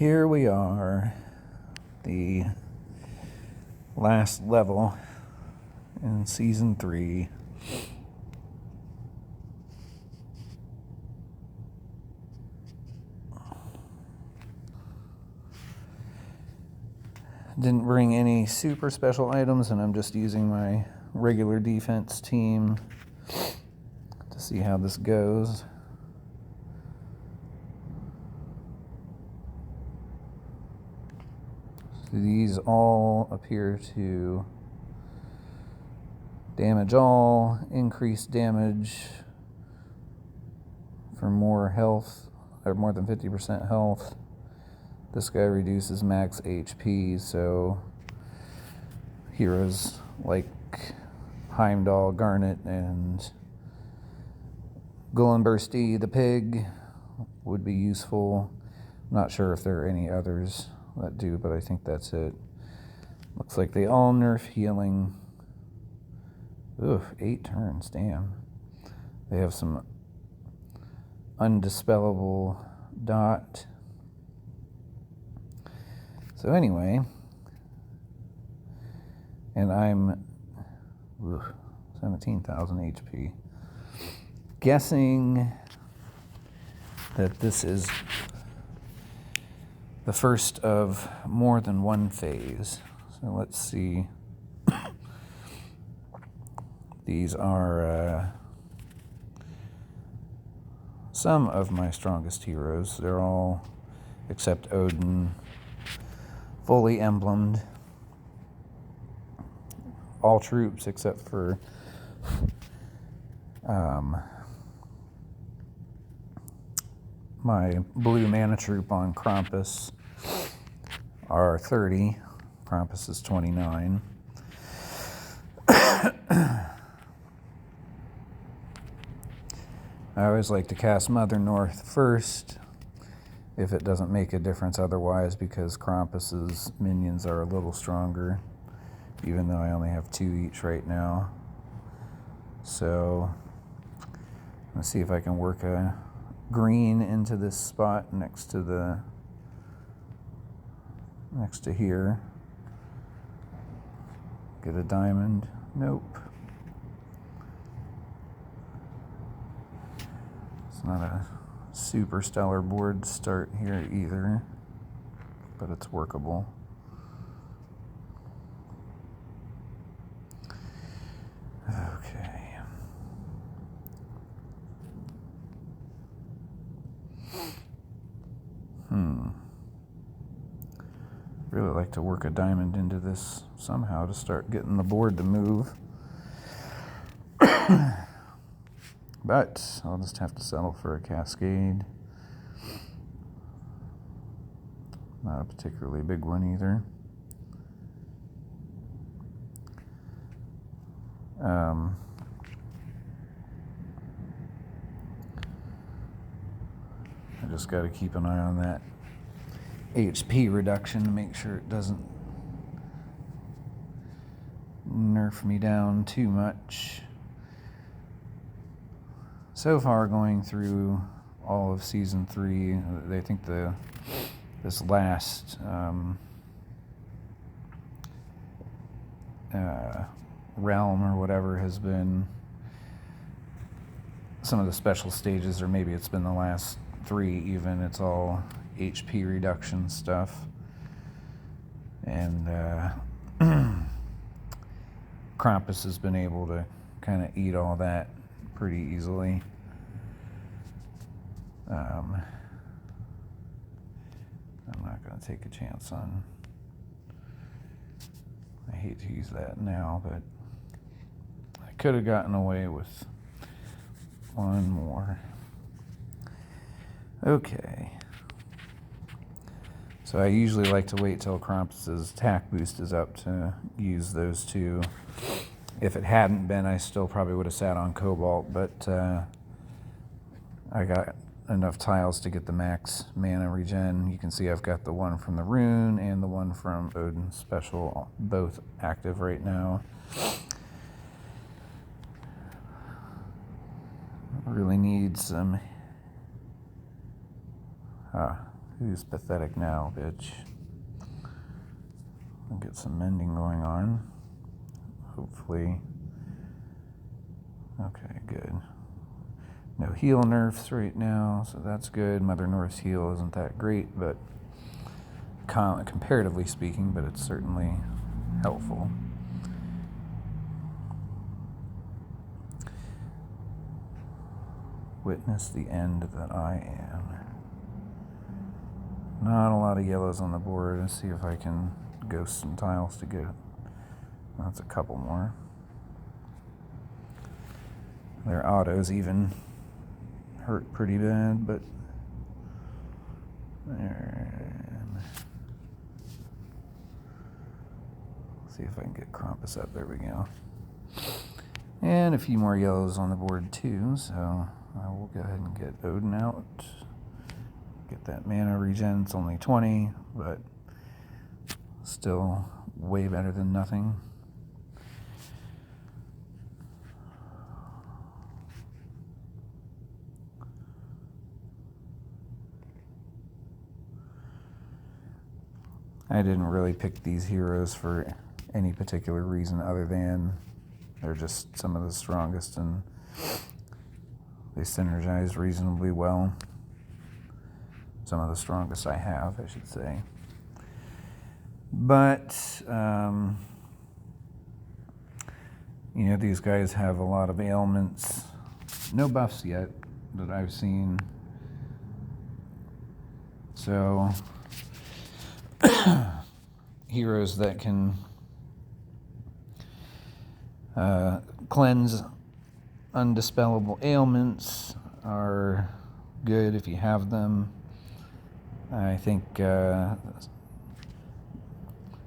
here we are, the last level in Season 3. Didn't bring any super special items, and I'm just using my regular defense team to see how this goes. So these all appear to damage all, increase damage for more health, or more than 50% health. This guy reduces max HP, so heroes like Heimdall, Garnet, and Gullenbursty the pig would be useful. I'm not sure if there are any others that do, but I think that's it. Looks like they all nerf healing. Oof, 8 turns, damn. They have some undispellable dot. So anyway, and I'm 17,000 HP. Guessing that this is the first of more than one phase. So let's see. These are some of my strongest heroes. They're all, except Odin, fully emblemed. All troops except for my blue mana troop on Krampus are 30. Krampus is 29. I always like to cast Mother North first, if it doesn't make a difference otherwise, because Krampus's minions are a little stronger, even though I only have 2 each right now. So let's see if I can work a green into this spot next to here. Get a diamond. Nope. It's not a super stellar board start here either, but it's workable. Okay. Really like to work a diamond into this somehow to start getting the board to move. But I'll just have to settle for a cascade. Not a particularly big one either. I just got to keep an eye on that HP reduction to make sure it doesn't nerf me down too much. So far, going through all of Season 3, I think this last realm or whatever has been some of the special stages, or maybe it's been the last 3 even. It's all HP reduction stuff, and Krampus has been able to kind of eat all that pretty easily. I'm not going to take a chance on, I hate to use that now, but I could have gotten away with one more. Okay. So I usually like to wait till Krampus's attack boost is up to use those 2. If it hadn't been, I still probably would have sat on Cobalt, but I got enough tiles to get the max mana regen. You can see I've got the one from the rune and the one from Odin's special, both active right now. Really need some Who's pathetic now, bitch? I'll get some mending going on. Hopefully. Okay, good. No heal nerfs right now, so that's good. Mother North's heal isn't that great, but comparatively speaking, but it's certainly helpful. Witness the end that I am. Not a lot of yellows on the board. Let's see if I can ghost some tiles to get it. That's a couple more. Their autos even hurt pretty bad, but see if I can get Krampus up. There we go. And a few more yellows on the board too, so I will go ahead and get Odin out. Get that mana regen. It's only 20, but still way better than nothing. I didn't really pick these heroes for any particular reason other than they're just some of the strongest and they synergize reasonably well. Some of the strongest I have, I should say. But, you know, these guys have a lot of ailments. No buffs yet that I've seen. So, heroes that can cleanse undispellable ailments are good if you have them. I think the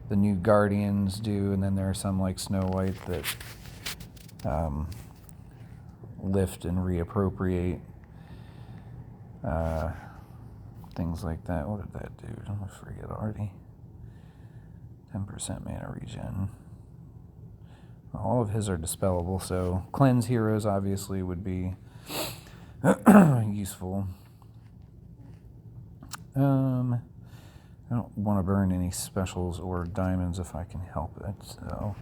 new Guardians do, and then there are some like Snow White that lift and reappropriate things like that. What did that do? I forget already. 10% mana regen. All of his are dispellable, so cleanse heroes obviously would be useful. I don't want to burn any specials or diamonds if I can help it, so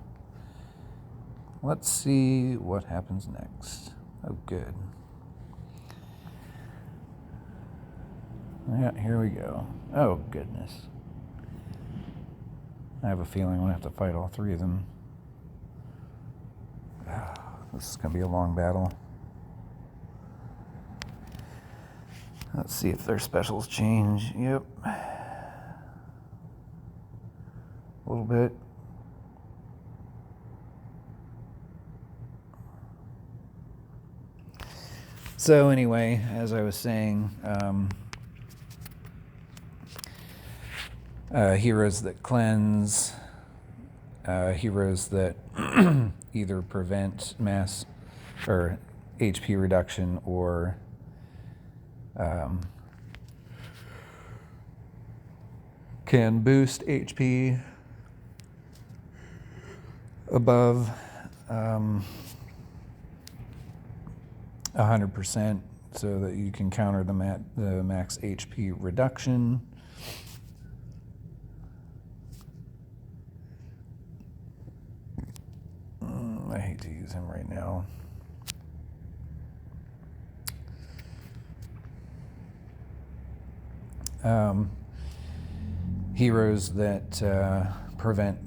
let's see what happens next. Oh, good. Yeah, here we go. Oh, goodness. I have a feeling I'm going to have to fight all three of them. This is going to be a long battle. Let's see if their specials change. Yep. A little bit. So anyway, as I was saying, heroes that cleanse, heroes that either prevent mass or HP reduction or can boost HP above 100% so that you can counter the max HP reduction. I hate to use him right now. Heroes that prevent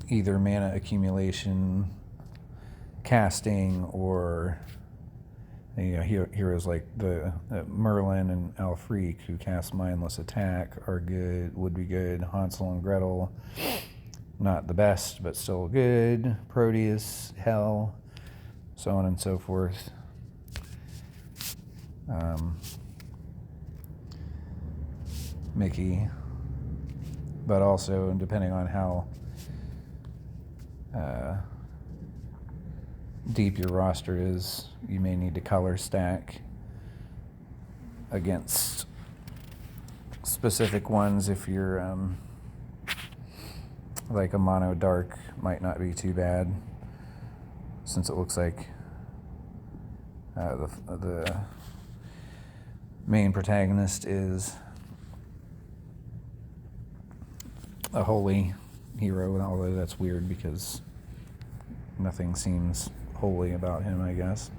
either mana accumulation, casting, or heroes like the Merlin and Alfric who cast mindless attack are good, would be good. Hansel and Gretel, not the best, but still good. Proteus, Hell, so on and so forth. Mickey, but also, depending on how deep your roster is, you may need to color stack against specific ones. If you're like a mono dark, might not be too bad, since it looks like the main protagonist is a holy hero, although that's weird because nothing seems holy about him, I guess.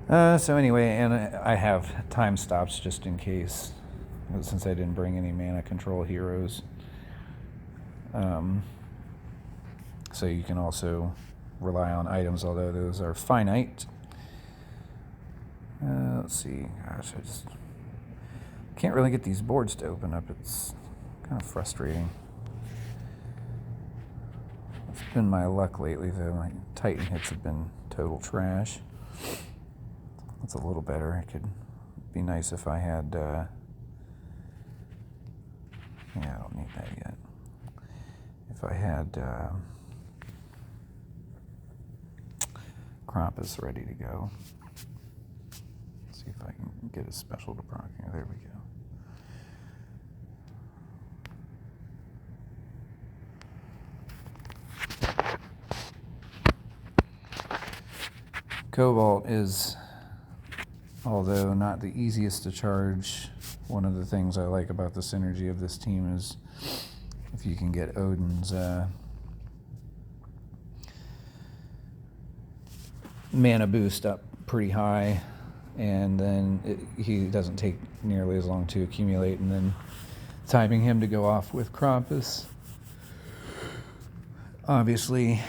So anyway, and I have time stops just in case, since I didn't bring any mana control heroes. So you can also rely on items, although those are finite. Let's see. Gosh, I just can't really get these boards to open up. It's kind of frustrating. It's been my luck lately, though. My Titan hits have been total trash. That's a little better. It could be nice if I had... yeah, I don't need that yet. If I had Krampus ready to go. Let's see if I can get a special to proc here. There we go. Cobalt is, although not the easiest to charge, one of the things I like about the synergy of this team is if you can get Odin's mana boost up pretty high, and then he doesn't take nearly as long to accumulate, and then timing him to go off with Krampus, obviously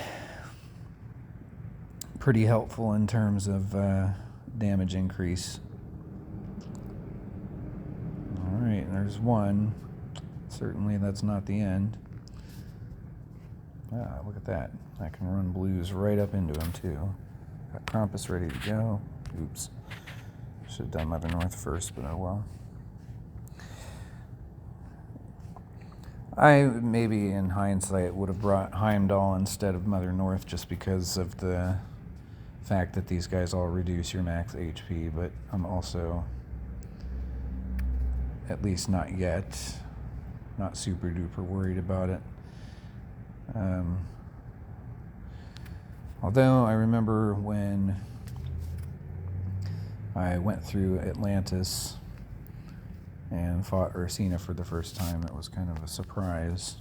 pretty helpful in terms of damage increase. Alright, there's one. Certainly that's not the end. Ah, look at that. I can run blues right up into him too. Got Krampus ready to go. Oops. Should have done Mother North first, but oh well. I maybe in hindsight would have brought Heimdall instead of Mother North just because of the fact that these guys all reduce your max HP, but I'm also, at least not yet, not super duper worried about it. Although I remember when I went through Atlantis and fought Ursina for the first time, it was kind of a surprise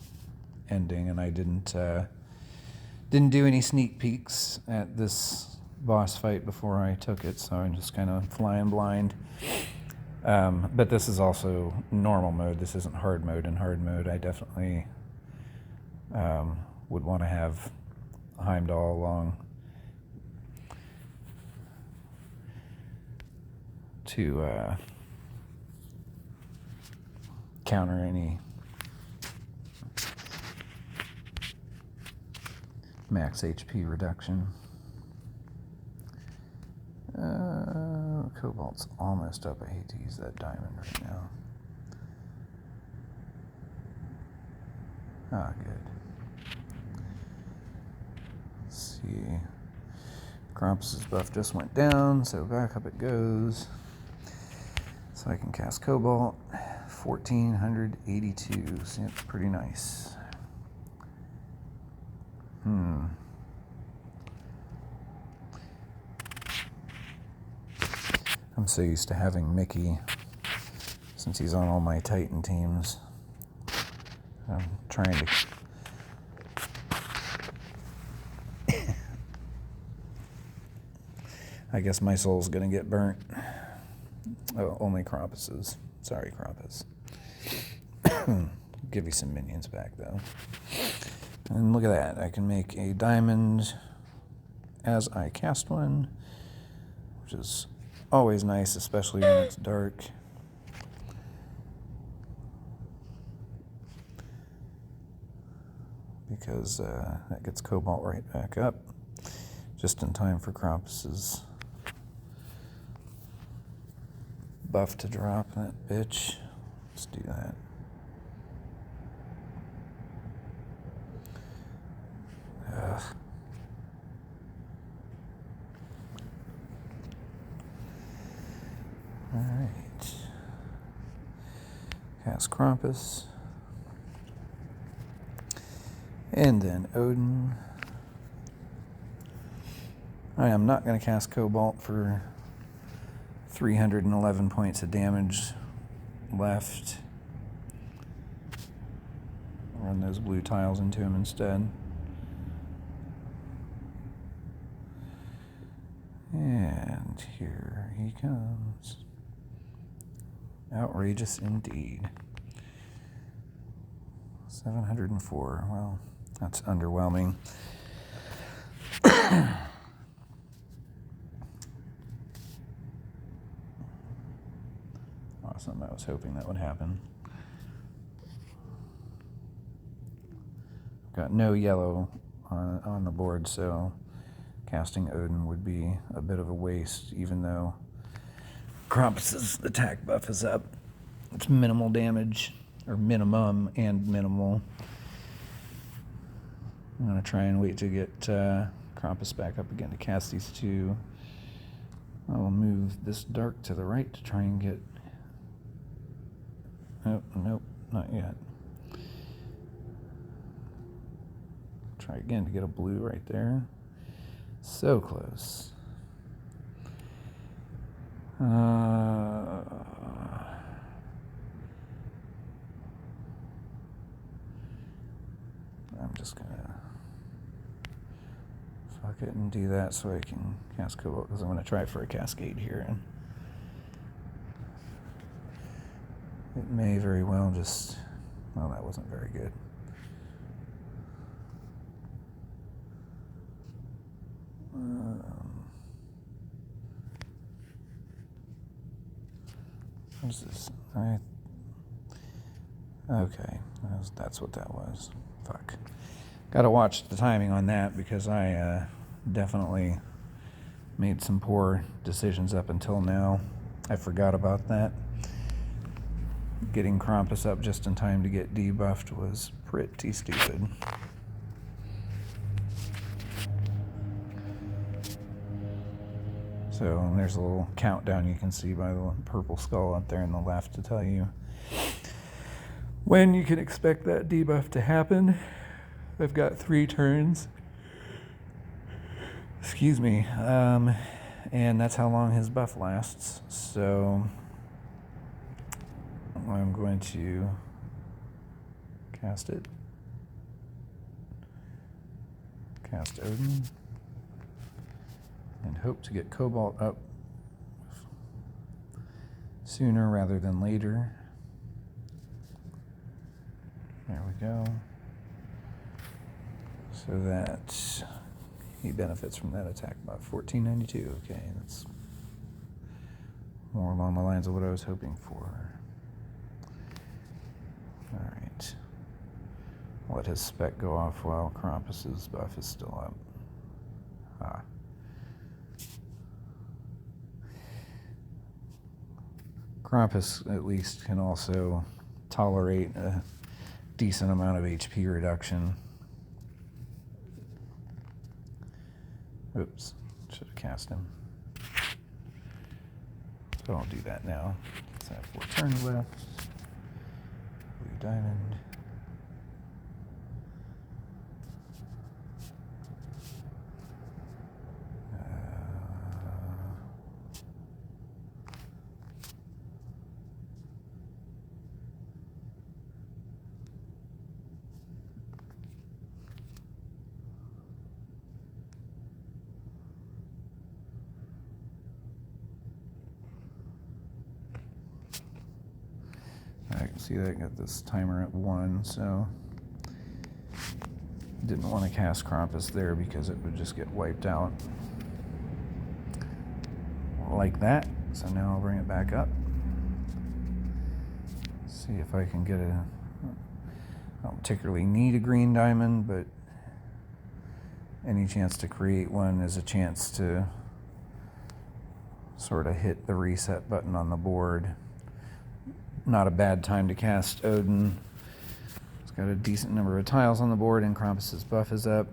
ending, and I didn't do any sneak peeks at this boss fight before I took it, so I'm just kind of flying blind. But this is also normal mode. This isn't hard mode. In hard mode, I definitely would want to have Heimdall along to counter any max HP reduction. Cobalt's almost up. I hate to use that diamond right now. Ah, good. Let's see. Krampus's buff just went down, so back up it goes. So I can cast Cobalt. 1482. See, it's pretty nice. I'm so used to having Mickey since he's on all my Titan teams. I'm trying to... I guess my soul's gonna get burnt. Oh, only Krampus's. Sorry, Krampus. Give you some minions back, though. And look at that. I can make a diamond as I cast one, which is always nice, especially when it's dark. Because that gets Cobalt right back up, just in time for Krampus's buff to drop. That bitch. Let's do that. Ugh. All right. Cast Krampus. And then Odin. I am not going to cast Cobalt for 311 points of damage left. Run those blue tiles into him instead. And here he comes. Outrageous indeed. 704. Well, that's underwhelming. Awesome. I was hoping that would happen. Got no yellow on the board, so casting Odin would be a bit of a waste, even though Krampus's attack buff is up. It's minimal damage, or minimum and minimal. I'm going to try and wait to get Krampus back up again to cast these two. I will move this dark to the right to try and get... Nope, not yet. Try again to get a blue right there. So close. I'm just gonna fuck it and do that so I can cast Cobalt, because I'm gonna try for a Cascade here, and it may very well just... Well, that wasn't very good. What is this? Okay, that's what that was. Fuck. Gotta watch the timing on that, because I definitely made some poor decisions up until now. I forgot about that. Getting Krampus up just in time to get debuffed was pretty stupid. So there's a little countdown you can see by the purple skull up there on the left to tell you when you can expect that debuff to happen. I've got 3 turns. Excuse me. And that's how long his buff lasts. So I'm going to cast it. Cast Odin. And hope to get Cobalt up sooner rather than later. There we go. So that he benefits from that attack buff. 1492. Okay, that's more along the lines of what I was hoping for. All right. Let his spec go off while Krampus's buff is still up. Ah. Krampus at least can also tolerate a decent amount of HP reduction. Oops, should have cast him. So I'll do that now. Let's have 4 turns left. Blue diamond. I can see that I got this timer at 1, so didn't want to cast Krampus there because it would just get wiped out like that. So now I'll bring it back up. See if I can get a... I don't particularly need a green diamond, but any chance to create one is a chance to sort of hit the reset button on the board. Not a bad time to cast Odin. It's got a decent number of tiles on the board, and Krampus's buff is up.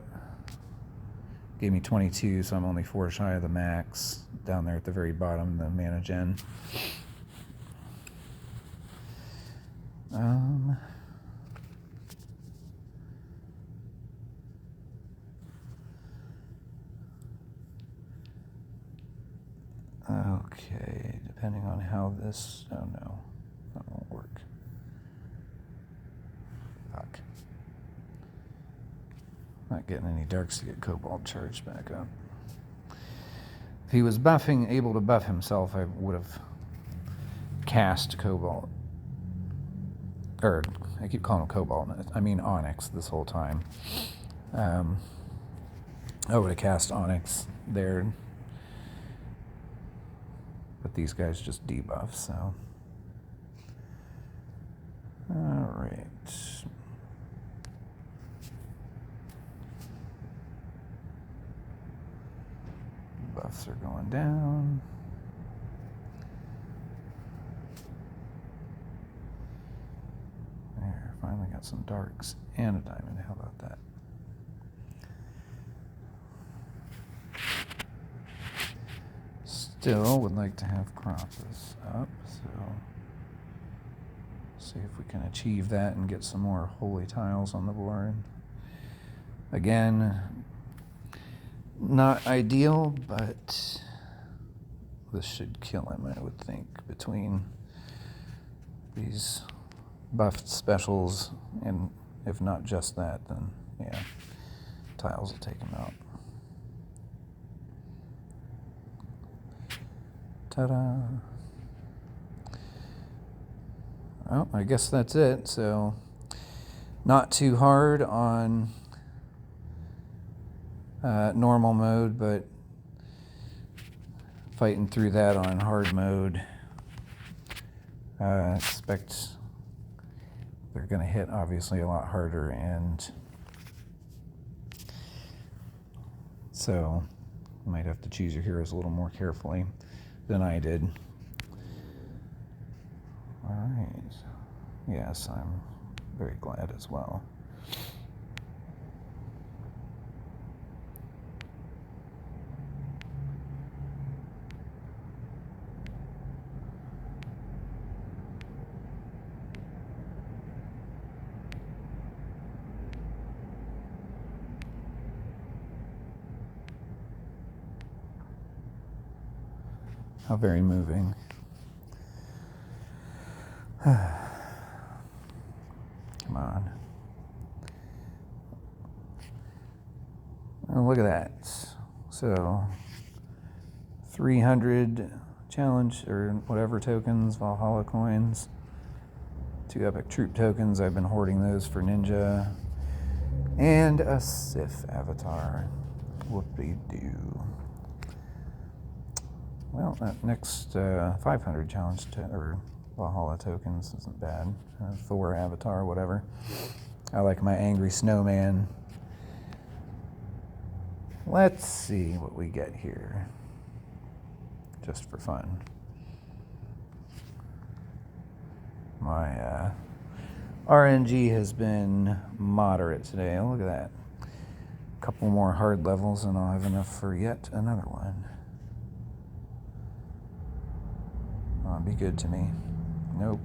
Gave me 22, so I'm only 4 shy of the max. Down there at the very bottom, the mana gen. Okay, depending on how this... Oh no. That won't work. Fuck. Not getting any darks to get Cobalt charged back up. If he was buffing, able to buff himself, I would have cast Cobalt. Or, I keep calling him Cobalt. I mean Onyx this whole time. I would have cast Onyx there. But these guys just debuff, so. Alright. Buffs are going down. There, finally got some darks and a diamond. How about that? Still would like to have Krampus up, so see if we can achieve that and get some more holy tiles on the board. Again, not ideal, but this should kill him, I would think, between these buffed specials, and if not just that, then yeah, tiles will take him out. Ta-da! Well, I guess that's it. So, not too hard on normal mode, but fighting through that on hard mode. Expect they're going to hit obviously a lot harder, and so you might have to choose your heroes a little more carefully than I did. All right. Yes, I'm very glad as well. How very moving. Come on. Oh, look at that. So, 300 challenge or whatever tokens, Valhalla coins, 2 epic troop tokens. I've been hoarding those for Ninja, and a Sif avatar. Whoopie-doo. Well, that next 500 challenge or Valhalla tokens isn't bad. Thor avatar, whatever. I like my angry snowman. Let's see what we get here, just for fun. My RNG has been moderate today. Oh, look at that. A couple more hard levels and I'll have enough for yet another one. Oh, be good to me. Nope.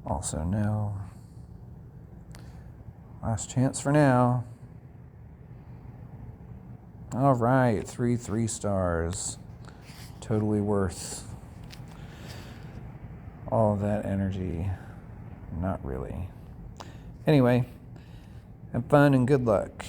Also, no. Last chance for now. All right, 3 stars. Totally worth all of that energy. Not really. Anyway, have fun and good luck.